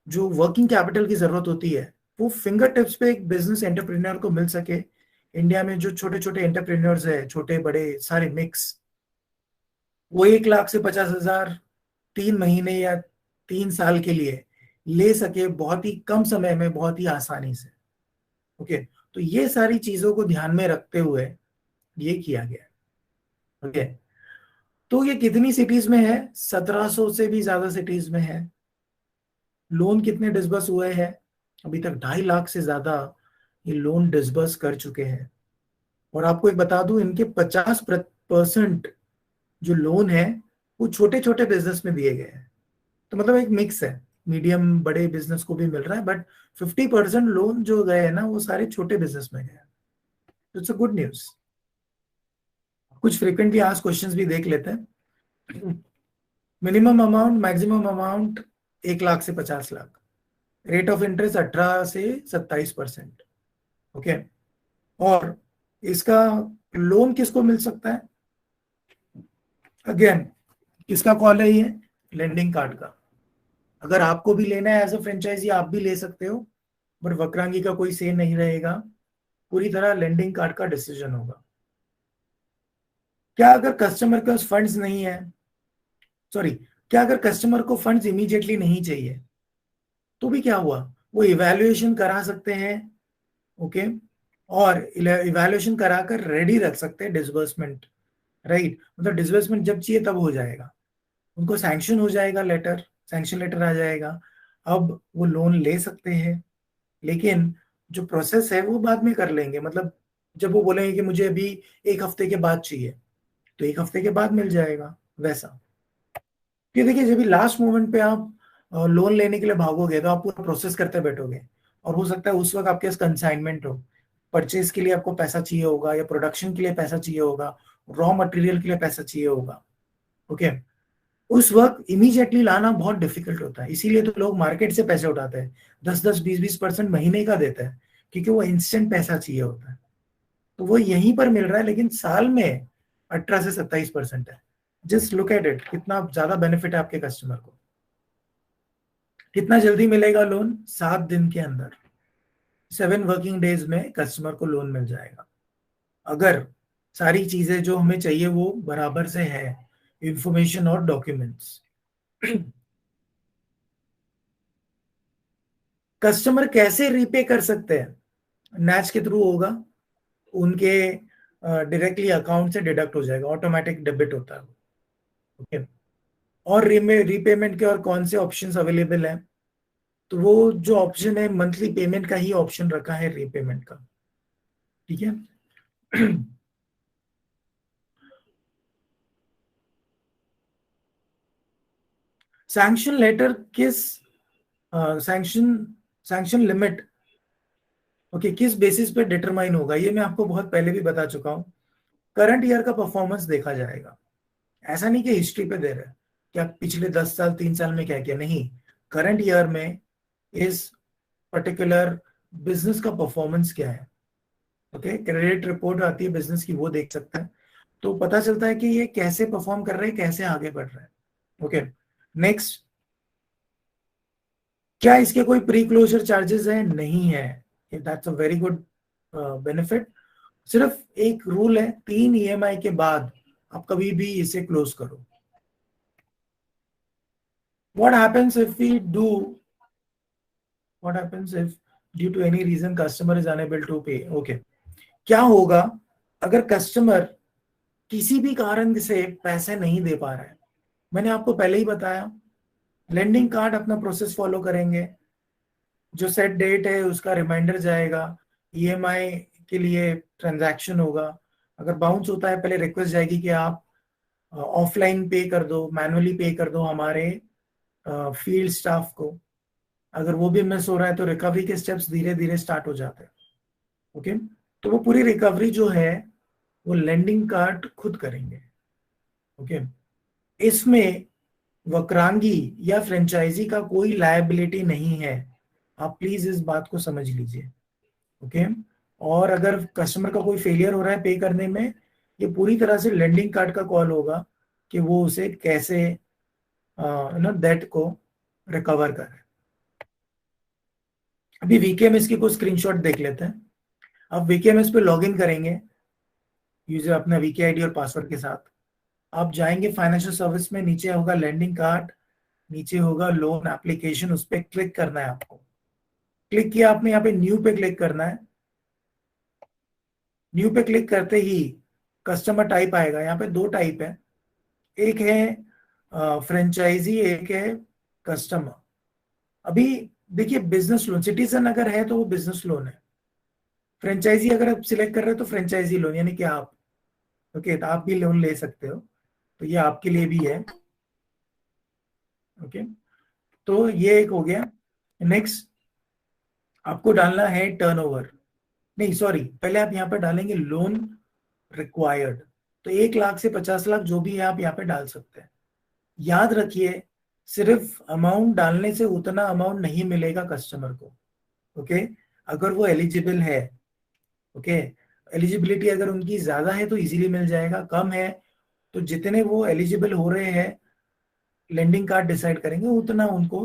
जो वर्किंग कैपिटल की जरूरत होती है वो फिंगर टिप्स पे एक बिजनेस एंटरप्रेन्योर को मिल सके। इंडिया में जो छोटे छोटे एंटरप्रेन्योर्स है, छोटे बड़े सारे मिक्स, वो 1 लाख से 50,000 3 महीने या 3 साल के लिए ले सके, बहुत ही कम समय में, बहुत ही आसानी से, ओके। तो ये सारी चीजों को ध्यान में रखते हुए ये किया गया, ओके। तो ये कितनी सिटीज में है? 1700 से भी ज्यादा सिटीज में है। लोन कितने डिसबर्स हुए हैं? अभी तक 2.5 लाख से ज्यादा ये लोन डिसबर्स कर चुके हैं। और आपको एक बता दूं, इनके 50% जो लोन है वो छोटे छोटे बिजनेस में दिए गए हैं। तो मतलब एक मिक्स है, मीडियम बड़े बिजनेस को भी मिल रहा है, बट 50% लोन जो गए हैं ना वो सारे छोटे बिजनेस में गए हैं। तो इट्स अ गुड न्यूज। कुछ फ्रिक्वेंटली आस्क्ड क्वेश्चंस भी देख लेते हैं। Minimum amount, maximum amount 1 lakh से 50 लाख, रेट ऑफ इंटरेस्ट 18 से 27%। ओके, और इसका लोन किसको मिल सकता है? अगेन किसका कॉल है ये? लेंडिंग कार्ड का। अगर आपको भी लेना है एज अ फ्रेंचाइजी आप भी ले सकते हो, बट वक्रांगी का कोई से नहीं रहेगा, पूरी तरह लेंडिंग कार्ड का डिसीजन होगा। क्या अगर कस्टमर के पास फंड्स नहीं है, सॉरी, क्या अगर कस्टमर को फंड्स इमीडिएटली नहीं चाहिए तो भी क्या हुआ, वो इवैल्यूएशन करा सकते हैं। ओके, और इवैल्यूएशन कराकर रेडी रख सकते हैं डिसबर्समेंट, राइट? मतलब डिसबर्समेंट जब चाहिए तब हो जाएगा, उनको सैंक्शन हो जाएगा, लेटर, सैंक्शन लेटर आ जाएगा, अब वो लोन ले सकते हैं। लेकिन जो प्रोसेस है वो बाद में कर लेंगे, मतलब जब वो बोलेंगे कि मुझे अभी 1 हफ्ते के बाद चाहिए तो 1 हफ्ते के बाद मिल जाएगा वैसा। कि देखिए जब भी लास्ट मोमेंट पे आप लोन लेने के लिए भागोगे तो आप पूरा प्रोसेस करते बैठोगे, और हो सकता है उस वक्त आपके पास कंसाइनमेंट हो, परचेज के लिए आपको पैसा चाहिए होगा, या प्रोडक्शन के लिए पैसा चाहिए होगा, रॉ मटेरियल के लिए पैसा चाहिए होगा। ओके, उस वक्त इमीडिएटली लाना बहुत डिफिकल्ट होता है, इसीलिए तो लोग मार्केट से पैसे उठाते हैं, 10-10, 20-20% महीने का देते हैं, क्योंकि वो इंस्टेंट पैसा चाहिए होता है। तो वो यहीं पर मिल रहा है, लेकिन साल में 18 से 27% है। जस्ट लुक एट इट, कितना ज्यादा बेनिफिट है आपके कस्टमर को। कितना जल्दी मिलेगा लोन? 7 दिन के अंदर, 7 वर्किंग डेज में कस्टमर को लोन मिल जाएगा, अगर सारी चीजें जो हमें चाहिए वो बराबर से है, इंफॉर्मेशन और डॉक्यूमेंट्स। कस्टमर कैसे रीपे कर सकते हैं? नैच के थ्रू होगा, उनके डायरेक्टली अकाउंट से डिडक्ट हो जाएगा, ऑटोमेटिक डेबिट होता है। ओके, और रीपेमेंट के और कौन से ऑप्शंस अवेलेबल हैं? तो वो जो ऑप्शन है मंथली पेमेंट का ही ऑप्शन रखा है रीपेमेंट का। ठीक है। सैंक्शन लेटर किस सैंक्शन सैंक्शन लिमिट, ओके, किस बेसिस पे डिटरमाइन होगा? ये मैं आपको बहुत पहले भी बता चुका हूँ। करंट ईयर का परफॉर्मेंस देखा जाएगा, ऐसा नहीं कि हिस्ट्री पे दे रहे हैं कि आप पिछले 10 साल 3 साल में क्या किया, नहीं, करंट ईयर में इस पर्टिकुलर बिजनेस का परफॉर्मेंस क्या है। ओके, क्रेडिट रिपोर्ट आती है बिजनेस की, वो देख सकते हैं, तो पता चलता है कि ये कैसे परफॉर्म कर रहे हैं, कैसे आगे बढ़ रहे हैं। ओके, नेक्स्ट, क्या इसके कोई प्री क्लोजर चार्जेस है? नहीं है, that's a very good benefit. सिर्फ एक रूल है, 3 EMI के बाद आप कभी भी इसे क्लोज करो। What happens if we do, what happens if due to any reason customer is unable to pay? Okay, क्या होगा अगर कस्टमर किसी भी कारण से पैसे नहीं दे पा रहा है? मैंने आपको पहले ही बताया, लेंडिंग कार्ड अपना प्रोसेस फॉलो करेंगे, जो सेट डेट है उसका रिमाइंडर जाएगा, ईएमआई के लिए ट्रांजैक्शन होगा, अगर बाउंस होता है पहले रिक्वेस्ट जाएगी कि आप ऑफलाइन पे कर दो, मैनुअली पे कर दो हमारे फील्ड स्टाफ को, अगर वो भी मिस हो रहा है तो रिकवरी के स्टेप्स धीरे धीरे स्टार्ट हो जाते हैं। ओके, तो वो पूरी रिकवरी जो है वो लेंडिंग कार्ड खुद करेंगे। ओके, इसमें वक्रांगी या फ्रेंचाइजी का कोई लायबिलिटी नहीं है, आप प्लीज इस बात को समझ लीजिए। ओके, और अगर कस्टमर का कोई फेलियर हो रहा है पे करने में, ये पूरी तरह से लेंडिंग कार्ड का कॉल होगा कि वो उसे कैसे डेट को रिकवर करे। अभी वीकेएमएस की कुछ स्क्रीनशॉट देख लेते हैं। आप वीकेएमएस पे लॉगिन करेंगे यूजर अपना वीके आईडी और पासवर्ड के साथ, आप जाएंगे फाइनेंशियल सर्विस में, नीचे होगा लेंडिंग कार्ड, नीचे होगा लोन एप्लीकेशन, उस पर क्लिक करना है आपको। क्लिक किया आपने, यहाँ पे न्यू पे क्लिक करना है। न्यू पे क्लिक करते ही कस्टमर टाइप आएगा, यहाँ पे 2 टाइप है, एक है फ्रेंचाइजी, एक है कस्टमर। अभी देखिए बिजनेस लोन, सिटीजन अगर है तो वो बिजनेस लोन है, फ्रेंचाइजी अगर आप सिलेक्ट कर रहे हो तो फ्रेंचाइजी लोन, यानी कि आप ओके, तो आप भी लोन ले सकते हो, तो ये आपके लिए भी है। ओके, तो ये एक हो गया। नेक्स्ट आपको डालना है टर्नओवर, नहीं सॉरी, पहले आप यहाँ पे डालेंगे लोन रिक्वायर्ड। तो 1 लाख से 50 लाख जो भी है आप यहाँ पे डाल सकते हैं। याद रखिए, सिर्फ अमाउंट डालने से उतना अमाउंट नहीं मिलेगा कस्टमर को। ओके, अगर वो एलिजिबल है, ओके, एलिजिबिलिटी अगर उनकी ज्यादा है तो इजीली मिल जाएगा, कम है तो जितने वो एलिजिबल हो रहे हैं लेंडिंग कार्ड डिसाइड करेंगे उतना उनको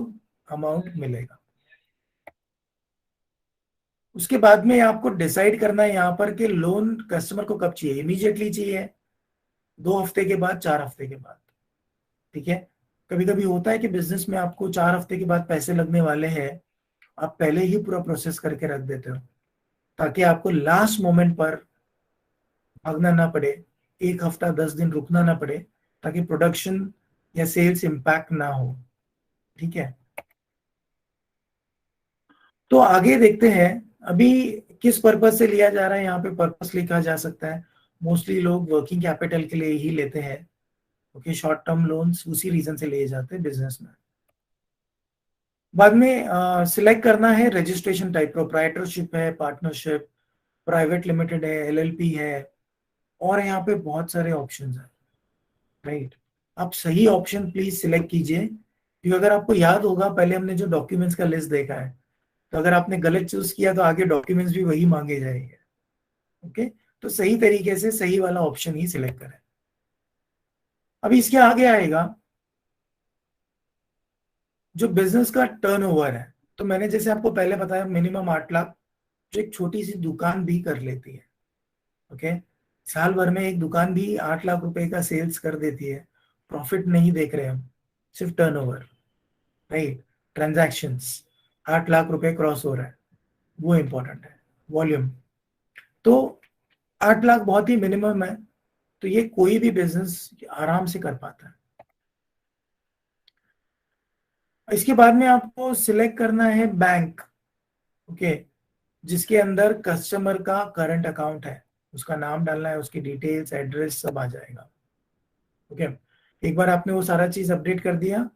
अमाउंट मिलेगा। उसके बाद में आपको डिसाइड करना है यहाँ पर कि लोन कस्टमर को कब चाहिए, इमीडिएटली चाहिए, 2 हफ्ते के बाद, 4 हफ्ते के बाद। ठीक है, कभी कभी होता है कि बिजनेस में आपको 4 हफ्ते के बाद पैसे लगने वाले हैं, आप पहले ही पूरा प्रोसेस करके रख देते हो ताकि आपको लास्ट मोमेंट पर भागना ना पड़े, 1 हफ्ता 10 दिन रुकना ना पड़े, ताकि प्रोडक्शन या सेल्स इंपैक्ट ना हो। ठीक है, तो आगे देखते हैं अभी किस पर्पज से लिया जा रहा है। यहाँ पे पर्पस लिखा जा सकता है, मोस्टली लोग वर्किंग कैपिटल के लिए ही लेते हैं। ओके, शॉर्ट टर्म लोन्स उसी रीजन से लिए जाते हैं बिजनेस में। बाद में सिलेक्ट करना है रजिस्ट्रेशन टाइप, प्रोप्राइटरशिप है, पार्टनरशिप, प्राइवेट लिमिटेड है, एलएलपी है, और यहाँ पे बहुत सारे ऑप्शंस हैं। राइट, आप सही ऑप्शन प्लीज सिलेक्ट कीजिए, क्योंकि अगर आपको याद होगा पहले हमने जो डॉक्यूमेंट्स का लिस्ट देखा है, तो अगर आपने गलत चूज किया तो आगे डॉक्यूमेंट्स भी वही मांगे जाएंगे। ओके, तो सही तरीके से सही वाला ऑप्शन ही सिलेक्ट करें। अभी इसके आगे आएगा जो बिजनेस का टर्नओवर है। तो मैंने जैसे आपको पहले बताया मिनिमम 8 लाख, जो एक छोटी सी दुकान भी कर लेती है। ओके, साल भर में एक दुकान भी 8 लाख रुपए का सेल्स कर देती है। प्रॉफिट नहीं देख रहे हम, सिर्फ टर्नओवर, राइट, ट्रांजैक्शंस 8 लाख रुपए क्रॉस हो रहा है, वो इंपॉर्टेंट है, वॉल्यूम। तो 8 लाख बहुत ही मिनिमम है, तो ये कोई भी बिजनेस आराम से कर पाता है। इसके बाद में आपको सिलेक्ट करना है बैंक। ओके, जिसके अंदर कस्टमर का करंट अकाउंट है, उसका नाम डालना है, उसकी डिटेल्स, एड्रेस सब आ जाएगा। ओके, एक बार आपने वो सारा चीज अपडेट कर दिया,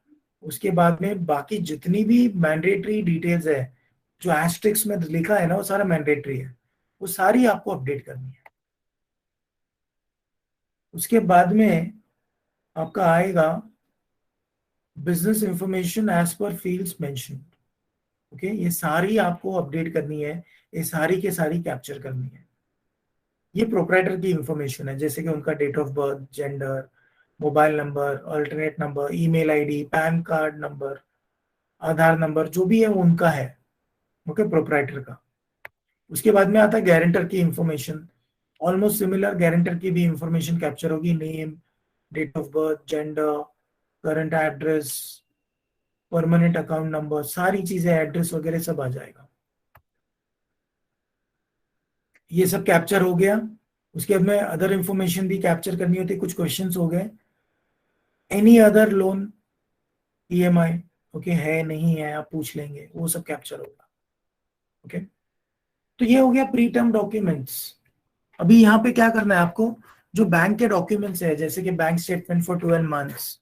उसके बाद में बाकी जितनी भी मैंडेटरी डिटेल्स है, जो एस्ट्रिक्स में लिखा है ना, वो सारा मैंडेटरी है, वो सारी आपको अपडेट करनी है। उसके बाद में आपका आएगा business information as per fields mention. Okay, ये सारी आपको अपडेट करनी है, ये सारी के सारी कैप्चर करनी है। ये प्रोप्राइटर की इंफॉर्मेशन है, जैसे कि उनका date of birth, gender, mobile number, alternate number, email ID, PAN card number, Aadhaar number, जो भी है वो उनका है। ओके, प्रोप्राइटर का। उसके बाद में आता है गारंटर की इंफॉर्मेशन, ऑलमोस्ट सिमिलर, गारंटर की भी इंफॉर्मेशन कैप्चर होगी, name, date of birth, gender, current address, permanent account number, सारी चीजें, एड्रेस वगैरह सब आ जाएगा। ये सब कैप्चर हो गया। उसके बाद में अदर इंफॉर्मेशन भी कैप्चर करनी होती है, कुछ क्वेश्चंस हो गए, any other loan, EMI, okay, है नहीं है आप पूछ लेंगे, वो सब कैप्चर होगा। ओके, तो ये हो गया प्री टर्म डॉक्यूमेंट्स। अभी यहाँ पे क्या करना है आपको, जो बैंक के डॉक्यूमेंट्स है, जैसे कि बैंक स्टेटमेंट फॉर 12 मंथ्स,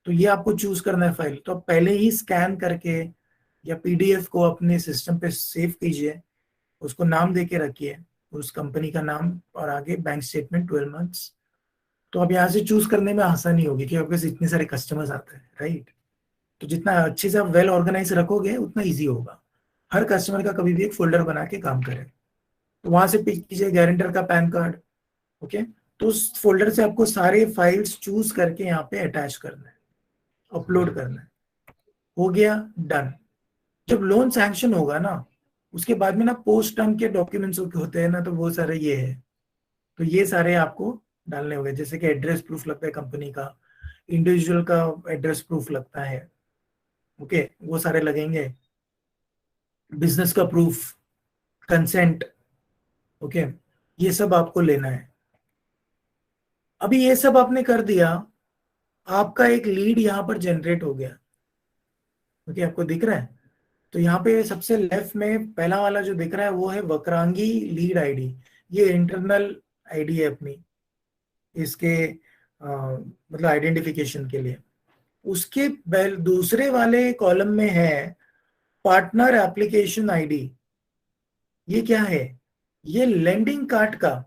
तो ये आपको चूज करना है फाइल, तो आप पहले ही स्कैन करके या पीडीएफ को अपने सिस्टम पे सेव कीजिए, उसको नाम दे के रखिए, उस कंपनी का नाम, और आगे बैंक स्टेटमेंट 12 मंथ्स। तो अब यहाँ से चूज करने में आसानी होगी, क्योंकि आपके पास इतने सारे कस्टमर्स आते हैं, राइट। तो जितना अच्छे से आप वेल ऑर्गेनाइज रखोगे उतना इजी होगा। हर कस्टमर का कभी भी एक फोल्डर बना के काम करें। तो वहां से पिक कीजिए गारंटर का पैन कार्ड। ओके, तो उस फोल्डर से आपको सारे फाइल्स चूज करके यहाँ पे अटैच करना है, अपलोड करना है। हो गया, डन। जब लोन सैंक्शन होगा ना, उसके बाद में ना पोस्ट टर्म के डॉक्यूमेंट्स होते हैं ना, तो वो सारे ये है, तो ये सारे आपको डालने होंगे, जैसे कि एड्रेस प्रूफ लगता है कंपनी का, इंडिविजुअल का एड्रेस प्रूफ लगता है, ओके, वो सारे लगेंगे, बिजनेस का प्रूफ, कंसेंट, ओके, ये सब आपको लेना है। अभी ये सब आपने कर दिया, आपका एक लीड यहाँ पर जनरेट हो गया। ओके, आपको दिख रहा है, तो यहाँ पे सबसे लेफ्ट में पहला वाला जो दिख रहा है वो है वक्रांगी लीड आईडी। ये इंटरनल आईडी है अपनी, इसके मतलब आइडेंटिफिकेशन के लिए। उसके दूसरे वाले कॉलम में है पार्टनर एप्लीकेशन आईडी। ये क्या है? ये लेंडिंग कार्ड का,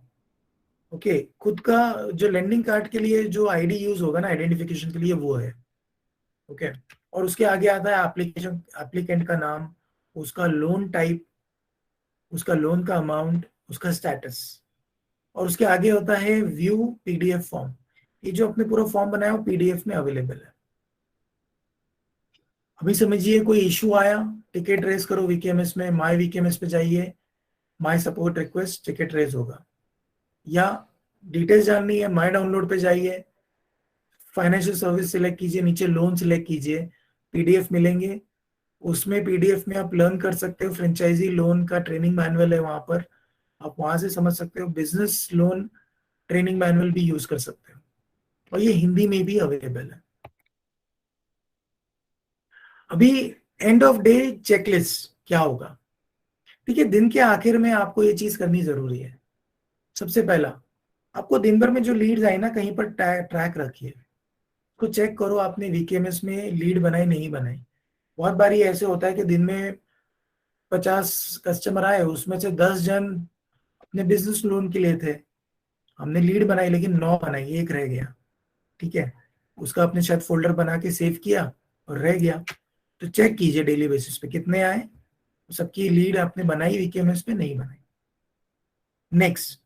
ओके, खुद का जो लेंडिंग कार्ड के लिए जो आईडी यूज होगा ना आइडेंटिफिकेशन के लिए, वो है। ओके, और उसके आगे आता है एप्लीकेशन, एप्लीकेंट का नाम, उसका लोन टाइप, उसका लोन का अमाउंट, उसका स्टेटस, और उसके आगे होता है व्यू पीडीएफ फॉर्म। ये जो अपने पूरा फॉर्म बनाया वो पीडीएफ में अवेलेबल है। अभी समझिए कोई इशू आया, टिकट रेज करो वीकेएमएस में, माय वीकेएमएस पे जाइए, my support request, ticket raise होगा। या डिटेल्स जाननी है, माय डाउनलोड पे जाइए, फाइनेंशियल सर्विस सिलेक्ट कीजिए, नीचे लोन सिलेक्ट कीजिए, पीडीएफ मिलेंगे। उसमें पीडीएफ में आप लर्न कर सकते हो, फ्रेंचाइजी लोन का ट्रेनिंग मैनुअल है वहां पर, आप वहां से समझ सकते हो। बिजनेस लोन ट्रेनिंग मैनुअल भी यूज कर सकते हो, और ये हिंदी में भी अवेलेबल है। अभी एंड ऑफ डे चेकलिस्ट क्या होगा? ठीक है, दिन के आखिर में आपको ये चीज करनी जरूरी है। सबसे पहला, आपको दिन भर में जो लीड्स आई ना, कहीं पर ट्रैक रखिए, तो चेक करो आपने वीकेएमएस में लीड बनाई नहीं बनाई। बहुत बारी ऐसे होता है कि दिन में 50 कस्टमर आए, उसमें से 10 जन अपने बिजनेस लोन के लिए थे, हमने लीड बनाई लेकिन 9 बनाई, एक रह गया। ठीक है, उसका आपने शायद फोल्डर बना के सेव किया और रह गया। तो चेक कीजिए डेली बेसिस पे कितने आए, सबकी लीड आपने बनाई वीकेएमएस पे नहीं बनाई। नेक्स्ट,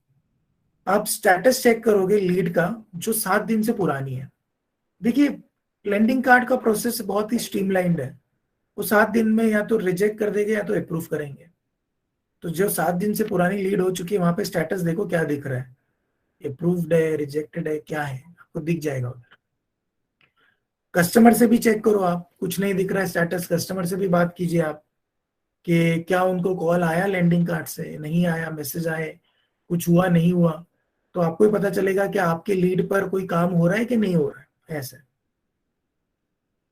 आप स्टेटस चेक करोगे लीड का जो 7 दिन से पुरानी है। देखिए, लेंडिंग कार्ड का प्रोसेस बहुत ही स्ट्रीमलाइंड है, वो 7 दिन में या तो रिजेक्ट कर देंगे या तो अप्रूव करेंगे। तो जो 7 दिन से पुरानी लीड हो चुकी है, वहां पे स्टेटस देखो क्या दिख रहा है, अप्रूव्ड है, रिजेक्टेड है, क्या है, आपको दिख जाएगा उधर। कस्टमर से भी चेक करो आप, कुछ नहीं दिख रहा है स्टेटस, कस्टमर से भी बात कीजिए आप कि क्या उनको कॉल आया लेंडिंग कार्ड से, नहीं आया, मैसेज आए, कुछ हुआ नहीं हुआ। तो आपको ही पता चलेगा कि आपके लीड पर कोई काम हो रहा है कि नहीं हो रहा है। ऐसे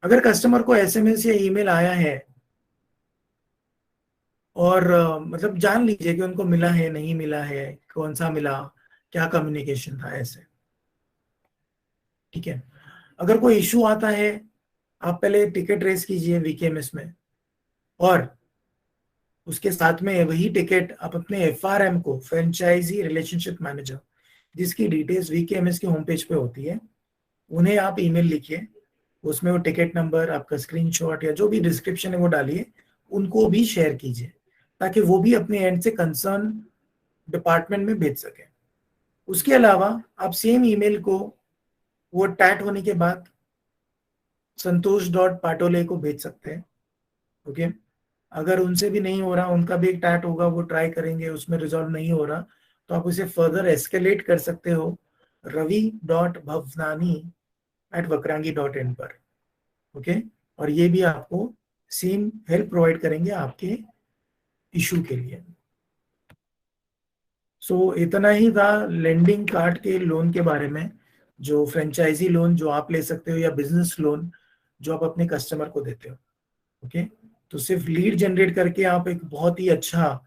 अगर कस्टमर को एसएमएस या ईमेल आया है और मतलब जान लीजिए कि उनको मिला है नहीं मिला है, कौन सा मिला, क्या कम्युनिकेशन था, ऐसे। ठीक है, अगर कोई इशू आता है, आप पहले टिकट रेस कीजिए वीकेएमएस में, और उसके साथ में वही टिकट आप अपने एफआरएम को, फ्रेंचाइजी रिलेशनशिप मैनेजर, जिसकी डिटेल्स वीकेएमएस के होम पेज पे होती है, उन्हें आप ईमेल लिखिए, उसमें वो टिकट नंबर, आपका स्क्रीनशॉट या जो भी डिस्क्रिप्शन है वो डालिए, उनको भी शेयर कीजिए, ताकि वो भी अपने एंड से कंसर्न डिपार्टमेंट में भेज सके। उसके अलावा आप सेम ईमेल को वो टैट होने के बाद संतोष.पाटोले को भेज सकते हैं। ओके, अगर उनसे भी नहीं हो रहा, उनका भी एक टैट होगा, वो ट्राई करेंगे, उसमें रिजॉल्व नहीं हो रहा, तो आप उसे फर्दर एस्केलेट कर सकते हो ravi.bhavnani@vakrangi.in पर। ओके, और ये भी आपको सेम हेल्प प्रोवाइड करेंगे आपके इशू के लिए। सो इतना ही था लेंडिंग कार्ड के लोन के बारे में, जो फ्रेंचाइजी लोन जो आप ले सकते हो, या बिजनेस लोन जो आप अपने कस्टमर को देते हो। ओके, तो सिर्फ लीड जनरेट करके आप एक बहुत ही अच्छा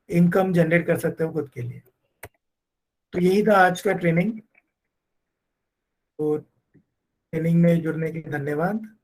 इनकम जनरेट कर सकते हो खुद के लिए। तो यही था आज का ट्रेनिंग। तो ट्रेनिंग में जुड़ने के लिए धन्यवाद।